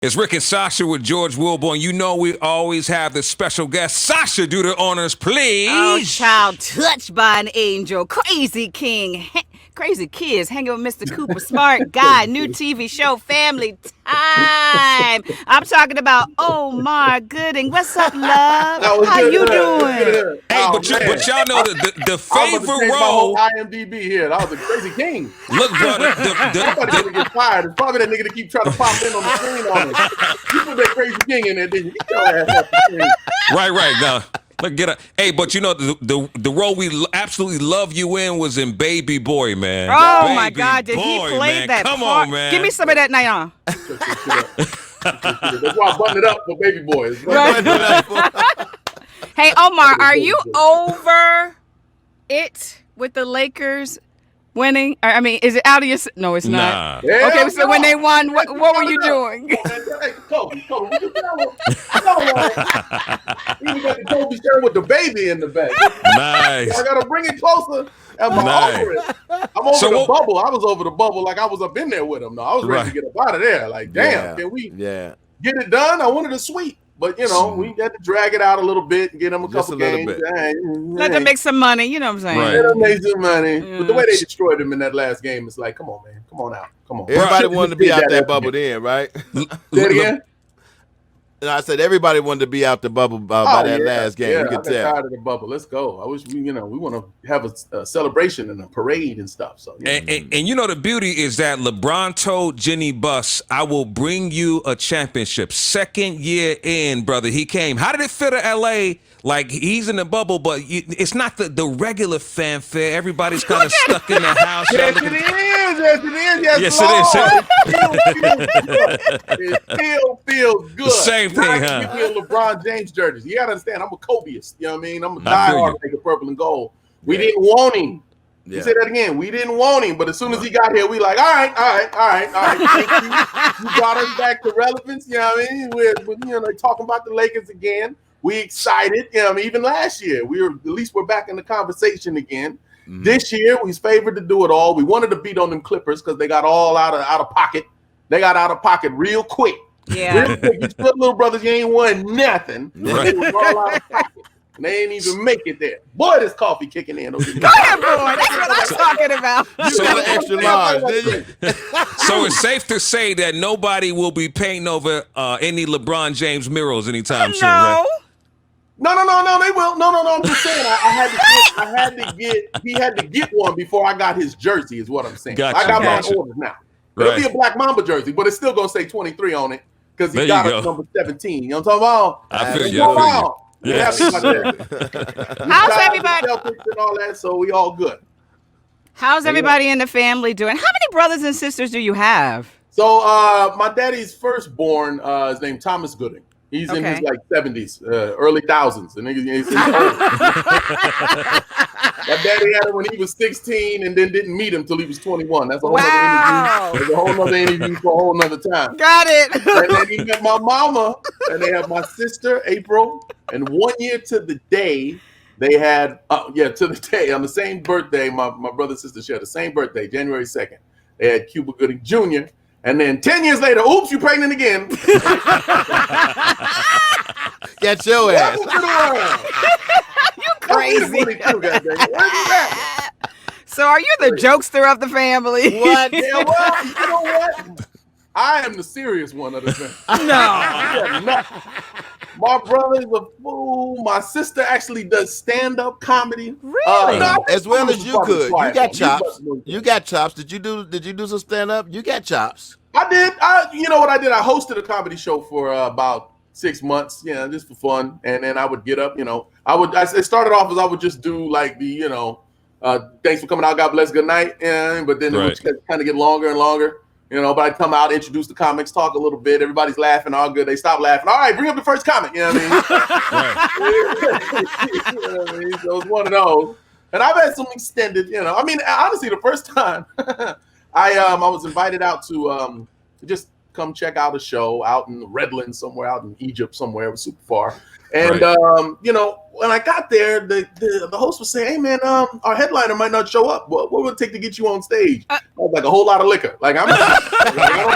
It's Rick and Sasha with George Willborn. You know we always have the special guest. Sasha, do the honors, please. Oh, child, touched by an angel. Crazy king. Crazy kids hanging with Mr. Cooper. Smart guy. New TV show, Family Time. I'm talking about Omar Gooding. What's up, love? How you doing? Hey, but y'all know the favorite role. IMDb here. That was a Crazy King. Look, brother, Somebody's gonna get fired. It's probably that nigga that keep trying to pop in on the screen on us. You put that Crazy King in there, didn't you? Get your ass off the screen. Right. Now, look, get up. Hey, but you know the role we absolutely love you in was in Baby Boy, man. Oh Baby my God, did he Boy, play man. that Come part? on, man. Give me some of that now. That's why I buttoned it up for Baby Boy. Hey, Omar, are you over it with the Lakers winning? I mean, is it out of your... No, it's not. Nah. Okay, so when they won, what were you doing? Hey, Kobe, we can tell him. Even got the Kobe shirt with the baby in the back. Nice. I gotta bring it closer. I'm over it. I'm over the bubble. I was over the bubble like I was up in there with him. No, I was ready to get up out of there. Like, damn, can we get it done? I wanted a sweep. But, you know, we had to drag it out a little bit and get them a couple games. Let them make some money, you know what I'm saying? Right. Let them make some money. But the way they destroyed them in that last game, it's like, come on, man. Come on out. Come on. Everybody wanted to be out that bubble then, right? Say it again? And I said everybody wanted to be out the bubble by that last game. Yeah, you could I got tell. tired of the bubble. Let's go. I wish we want to have a celebration and a parade and stuff. So, And you know the beauty is that LeBron told Jenny Buss, "I will bring you a championship." Second year in, brother, he came. How did it feel to LA? Like he's in the bubble, but it's not the regular fanfare. Everybody's kind of stuck in the house. Yes, it is. Yes, it is. It still feels good. Same thing, huh? You feel LeBron James jerseys. You gotta understand, I'm a Kobeist. You know what I mean? I'm a diehard maker, purple and gold. We didn't want him. You say that again. We didn't want him, but as soon as he got here, we like, all right. Thank you. You brought us back to relevance. You know what I mean? We're talking about the Lakers again. We excited. You know what I mean? Even last year, we're back in the conversation again. Mm-hmm. This year, we was favored to do it all. We wanted to beat on them Clippers because they got all out of pocket. They got out of pocket real quick. Yeah. Real quick. You split little brothers, you ain't won nothing. Right. They was all out of pocket. And they ain't even make it there. Boy, this coffee kicking in. Go ahead, boy. That's what I'm talking about. So extra large, did you? So it's safe to say that nobody will be painting over any LeBron James murals anytime soon, right? No, they will. No, I'm just saying he had to get one before I got his jersey, is what I'm saying. Gotcha, I got my orders now. It'll be a Black Mamba jersey, but it's still gonna say 23 on it because he got us number 17. You know what I'm talking about? I feel you. Yes. How's everybody? Celtics and all that, so we all good. How's everybody in the family doing? How many brothers and sisters do you have? So my daddy's firstborn is named Thomas Gooding. He's in his 70s, early thousands. And he's old. My daddy had him when he was 16 and then didn't meet him till he was 21. That's a whole other interview. That's a whole other interview for a whole other time. Got it. And then he met my mama, and they have my sister, April. And 1 year to the day, they had, to the day, on the same birthday, my brother and sister shared the same birthday, January 2nd. They had Cuba Gooding Jr., and then 10 years later, oops, you pregnant again. Get your ass. You crazy. So are you the jokester of the family? What? Yeah, well, you know what? I am the serious one of the family. No. My brother's a fool. My sister actually does stand-up comedy. Really? As well as you could. You got chops. You got chops. Did you do some stand-up? You got chops. I did. You know what I did? I hosted a comedy show for about 6 months, just for fun. And then I would get up, it started off as I would just do like the, thanks for coming out, God bless, good night. But then it would kind of get longer and longer. But I'd come out, introduce the comics, talk a little bit. Everybody's laughing, all good. They stop laughing. All right, bring up the first comic. You know what I mean? So it was one of those. And I've had some extended, honestly, the first time I was invited out to just come check out a show out in Redlands somewhere, out in Egypt somewhere. It was super far. And you know, when I got there, the host was saying, "Hey man, our headliner might not show up. What would it take to get you on stage?" I was like, "A whole lot of liquor. Like I don't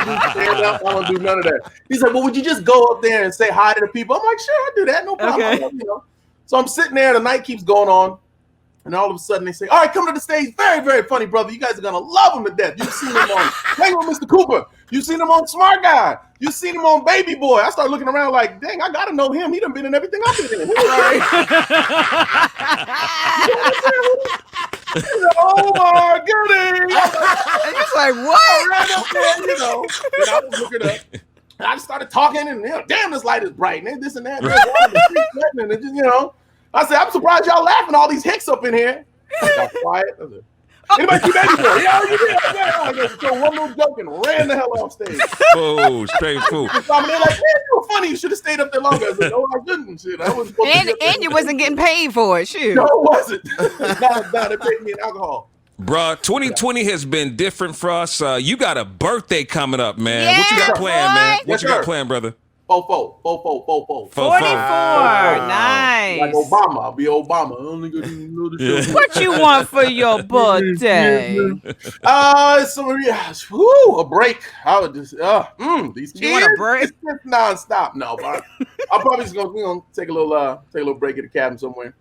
do stand up. I don't do none of that." He's like, "Well, would you just go up there and say hi to the people?" I'm like, "Sure, I'll do that. No problem." Okay. You know? So I'm sitting there, the night keeps going on. And all of a sudden they say, "All right, come to the stage. Very, very funny, brother. You guys are going to love him to death. You've seen him on Hang with Mr. Cooper. You've seen him on Smart Guy. You've seen him on Baby Boy." I start looking around like, dang, I got to know him. He done been in everything I've been in. Omar Gooding. And it's like, what? Right up there, you know. And I was looking up. And I just started talking, and damn, this light is bright, and this and that. And it just, you know. I said, "I'm surprised y'all laughing, all these hicks up in here." I got quiet. I said, "Anybody see Baby Boy?" "Yeah, you did." I just threw one little joke and ran the hell off stage. Oh, straight fool. They're like, "Man, you were funny. You should have stayed up there longer." I said, "No, I didn't." Shit, I was And you wasn't getting paid for it, shoot. No, it wasn't. No, they paid me in alcohol. Bruh, 2020 has been different for us. You got a birthday coming up, man. Yeah, what you got planned, man? boy. What you got planned, brother? 44. 44. Nice. Like Obama. I'll be Obama. I only gonna do the show. What you want for your birthday? A break. I would just these kids. You want a break? It's just nonstop. No, but I'm probably just gonna take a little break at the cabin somewhere.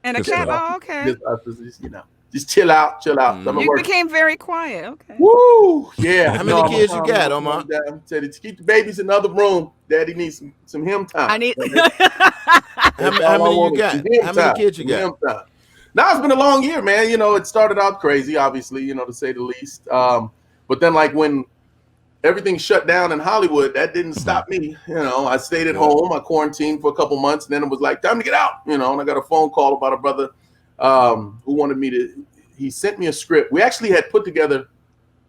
And a cat? Oh, okay. Just, you know, just chill out. You became very quiet. Okay. Woo! Yeah. How many kids you got, Omar? Said to keep the babies in the other room. Daddy needs some him time. I need. How many you got? How many kids you got? Now it's been a long year, man. You know, it started out crazy, obviously, you know, to say the least. But then, like, when everything shut down in Hollywood, that didn't stop me. You know, I stayed at home. I quarantined for a couple months, and then it was like, time to get out. You know, and I got a phone call about a brother who wanted me to. He sent me a script. We actually had put together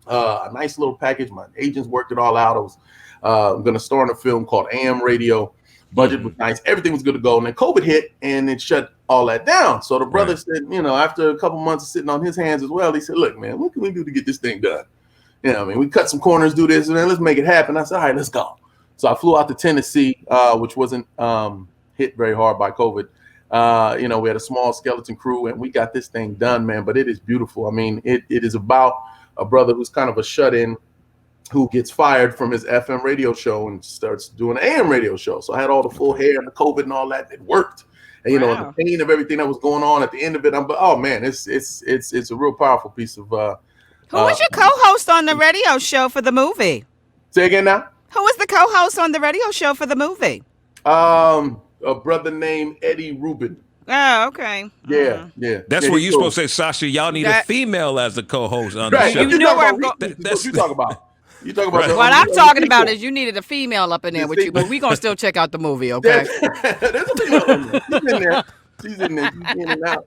a nice little package. My agents worked it all out. I was going to star in a film called AM Radio. Budget was nice. Everything was good to go. And then COVID hit, and it shut all that down. So the brother said, you know, after a couple months of sitting on his hands as well, he said, "Look, man, what can we do to get this thing done? You know, I mean, we cut some corners, do this, and then let's make it happen." I said, "All right, let's go." So I flew out to Tennessee, which wasn't hit very hard by COVID. You know, we had a small skeleton crew, and we got this thing done, man. But it is beautiful. I mean, it is about a brother who's kind of a shut-in, who gets fired from his FM radio show and starts doing an AM radio show. So I had all the full hair and the COVID and all that. It worked. And, you know, the pain of everything that was going on at the end of it, oh man, it's a real powerful piece of. Who was your co-host on the radio show for the movie? Say again now? Who was the co-host on the radio show for the movie? A brother named Eddie Rubin. Oh, okay. Yeah. That's where you're supposed to say, Sasha, y'all need a female as the co-host on the show. You know where I'm going. What you talk about? You talk about what I'm talking about is you needed a female up in there with you, but we're going to still check out the movie, okay? There's a female in there. She's in there. She's in and out.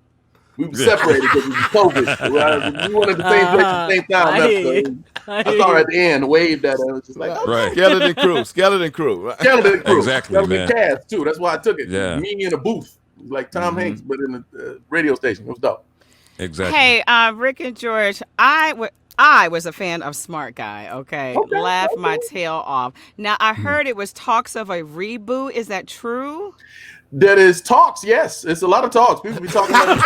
We were separated because it was COVID. We wanted the same place at the same time. I saw her at the end, waved at her. I was just like, Skeleton crew. Skeleton crew. Exactly, Skeleton man. cast, too. That's why I took it. Yeah. Me in a booth. It was like Tom Hanks, but in a radio station. It was dope. Exactly. Hey, Rick and George, I was a fan of Smart Guy, okay? Laughed my tail off. Now, I heard it was talks of a reboot. Is that true? That is talks, yes. It's a lot of talks. People be talking about it.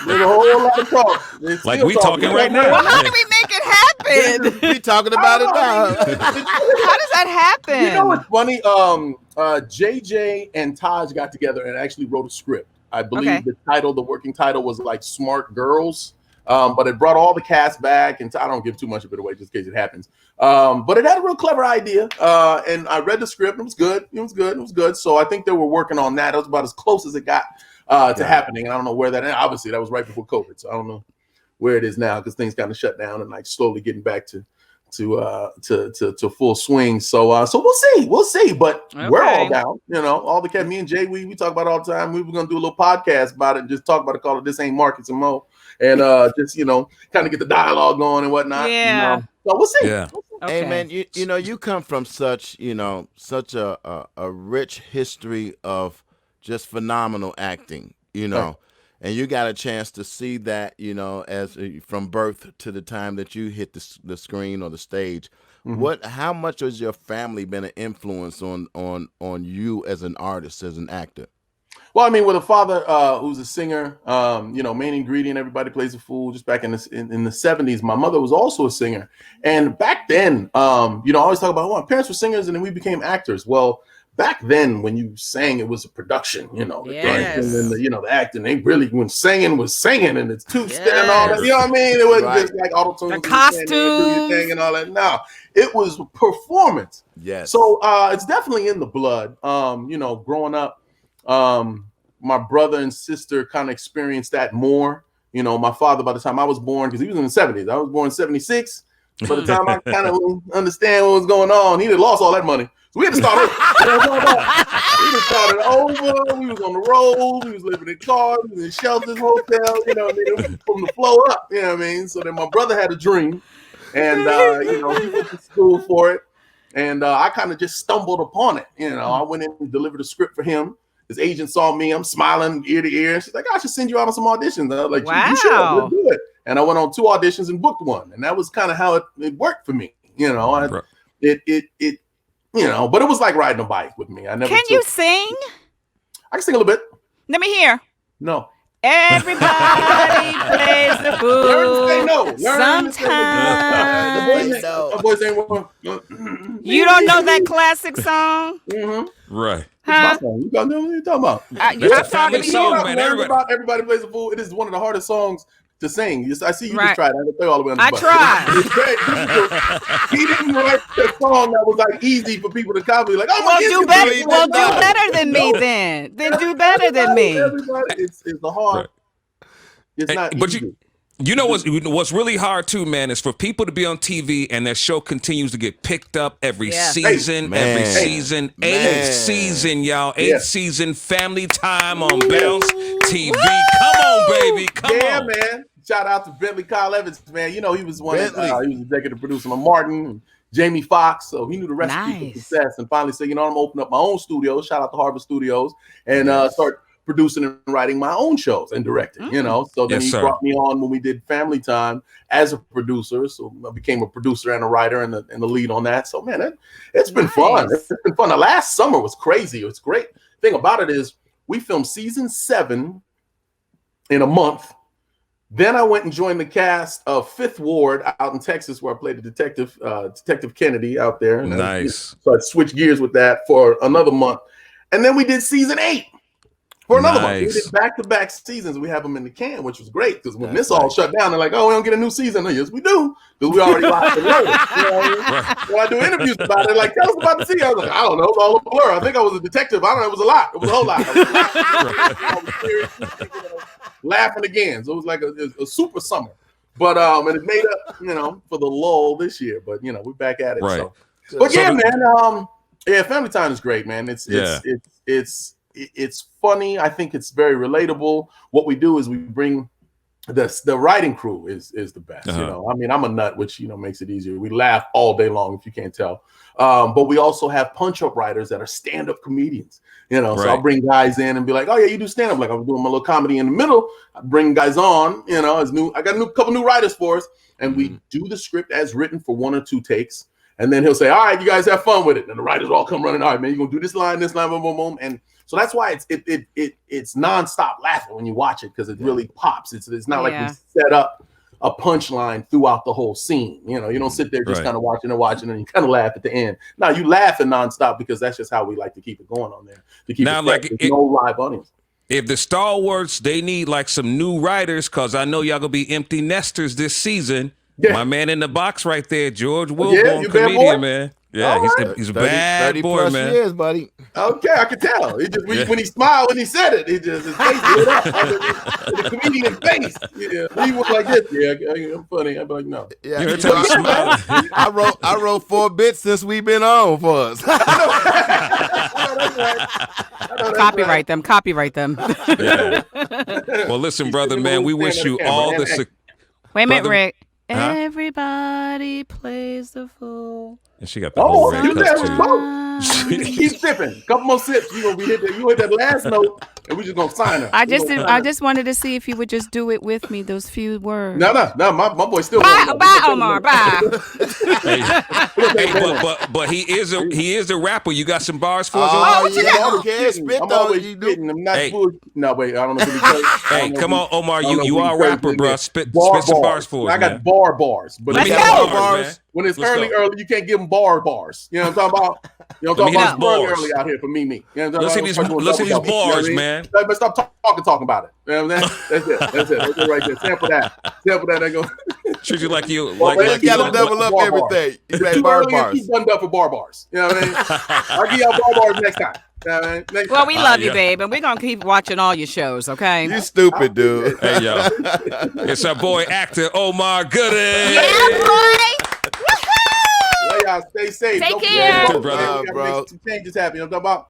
There's a whole lot of talks. Like we talking right now. Well, how do we make it happen? We talking about it now. How does that happen? You know what's funny? JJ and Taj got together and actually wrote a script. I believe the working title was like Smart Girls. But it brought all the cast back, and I don't give too much of it away just in case it happens. But it had a real clever idea, and I read the script. It was good. So I think they were working on that. It was about as close as it got to happening. And I don't know where that. And obviously, that was right before COVID, so I don't know where it is now because things kind of shut down and like slowly getting back to full swing. So we'll see. But we're all down. You know, all the cats. Me and Jay, we talk about it all the time. We were gonna do a little podcast about it and just talk about it. Call it "This Ain't Marcus and Mo." And just kind of get the dialogue going and whatnot. Yeah. So we'll see. Yeah. Okay. Hey man, you know you come from such a rich history of just phenomenal acting. And you got a chance to see that as from birth to the time that you hit the screen or the stage. How much has your family been an influence on you as an artist, as an actor? Well, I mean, with a father who's a singer, main ingredient, everybody plays a fool. Just back in the 70s, my mother was also a singer. And back then, I always talk about, my parents were singers and then we became actors. Well, back then when you sang, it was a production, the dancing and the acting. They really, when singing was singing and it's two-step and all that, you know what I mean? It wasn't just like auto-tune. The costumes. And all that. No, it was performance. Yes. So it's definitely in the blood. Growing up, my brother and sister kind of experienced that more. My father, by the time I was born, because he was in the 70s, I was born in 76. By the time I kind of understand what was going on, he had lost all that money. So we had to start over. We just started over. We was on the road. We was living in cars. We was in shelters, hotels, from the flow up, you know what I mean? So then my brother had a dream, and, he went to school for it. And I kind of just stumbled upon it. I went in and delivered a script for him. His agent saw me. I'm smiling ear to ear. She's like, I should send you out on some auditions. I was like, wow. You should. Let's do it. And I went on 2 auditions and booked one. And that was kind of how it worked for me. But it was like riding a bike with me. Can you sing? I can sing a little bit. Let me hear. No. Everybody plays the fool. Learn to say no. Sometimes. My voice ain't You don't know that classic song? Mm-hmm. Right. Huh? You got know what you're talking about. That's a family song, man. Everybody plays the fool. It is one of the hardest songs to sing. I see you just tried. I had to play all the way on the bus. I tried. He didn't write a song that was like easy for people to copy. Like, do better than me then. Then do better than me. It's the hard. Right. It's not but easy. What's really hard too, man, is for people to be on TV and their show continues to get picked up every season, every season, 8th season, y'all, 8th season, Family Time on Bounce TV. Come on, baby, come on, man. Shout out to Bentley Kyle Evans, man. He was he was executive producer on Martin and Jamie Foxx, so he knew the recipe for success. And finally said, I'm gonna open up my own studio. Shout out to Harvard Studios and start producing and writing my own shows and directing, So then he brought me on when we did Family Time as a producer. So I became a producer and a writer and the lead on that. So, man, it's been fun. It's been fun. The last summer was crazy. It was great. Thing about it is we filmed season 7 in a month. Then I went and joined the cast of Fifth Ward out in Texas, where I played the Detective Kennedy out there. Nice. So I switched gears with that for another month. And then we did season 8. For another one. We did back-to-back seasons. We have them in the can, which was great because when this all shut down, they're like, oh, we don't get a new season. Yes, we do, because we already locked and loaded. When I do interviews about it, like, tell us about the season. I was like, I don't know. It's all a blur. I think I was a detective. I don't know. It was a lot. It was a whole lot. I was serious, laughing again. So it was like a super summer. But and it made up, for the lull this year. But, we're back at it. Right. So. But man, Family Time is great, man. It's funny. I think it's very relatable. What we do is we bring the writing crew is the best. I mean, I'm a nut, which makes it easier. We laugh all day long, if you can't tell. But we also have punch-up writers that are stand-up comedians. So I'll bring guys in and be like, oh yeah, you do stand-up. Like I'm doing my little comedy in the middle. I bring guys on. As new. I got a couple new writers for us, and we do the script as written for 1 or 2 takes. And then he'll say, all right, you guys have fun with it. And the writers all come running. All right, man, you're gonna do this line, boom, boom, boom. And so that's why it's nonstop laughing when you watch it, because it really pops. It's not like we set up a punchline throughout the whole scene. You don't sit there just kind of watching and you kind of laugh at the end. No, you laugh and nonstop, because that's just how we like to keep it going on there. To keep no live audience. If the stalwarts, they need like some new writers, because I know y'all gonna be empty nesters this season. Yeah. My man in the box right there, George Willborn, comedian, man. Yeah, he's a bad boy, man. Years, buddy. Okay, I can tell. When he smiled when he said it, his face lit up. The comedian face. Yeah, he was like this. Yeah, I'm funny. I'm like, no. Yeah, I wrote 4 bits since we've been on for us. Copyright them. Yeah. Well, listen, brother, man, we wish you all the success. Wait a minute, Rick. Everybody plays the fool. And she got the whole red you cup never too. spoke. Keep sipping. Couple more sips. You hit that last note, and we just gonna sign her. I just wanted to see if you would just do it with me. Those few words. No. My boy still. Bye, Omar. Bye. But he is a rapper. You got some bars for us? Oh, Yeah, yeah, I'm can't spit I'm though. always You do. spitting. I'm not Hey. full. No, wait. I don't know if it's Hey, come on, Omar. You are a rapper, bro. Spit some bars for us, I man. got bars. But Let's when go. Man. when it's Let's early, go. you can't give them bars. You know what I'm talking about? You know what I'm Let me talking about? hear It's these early bars. out here for me. You know what I'm Let's talking hear about? these Double, bars, you know what I mean? man. But stop talking about it. You know what I'm saying? That's it right there. Sample that. I go. Treat you like you Well, like man, like you you gotta double up bar everything. You It's got too bar early and bars. keep buttoned up for bars. You know what I mean? I'll give y'all bars next time. You know what I mean? Next Well, time. we love you, yeah. babe, and we're gonna keep watching all your shows, okay? You stupid, dude. Hey yo, it's our boy actor Omar Gooding. Yeah, boy. Yeah, y'all stay safe. Take Don't forget care. to vote, Brother. man. We gotta Bro. make some changes happen. You know what I'm talking about?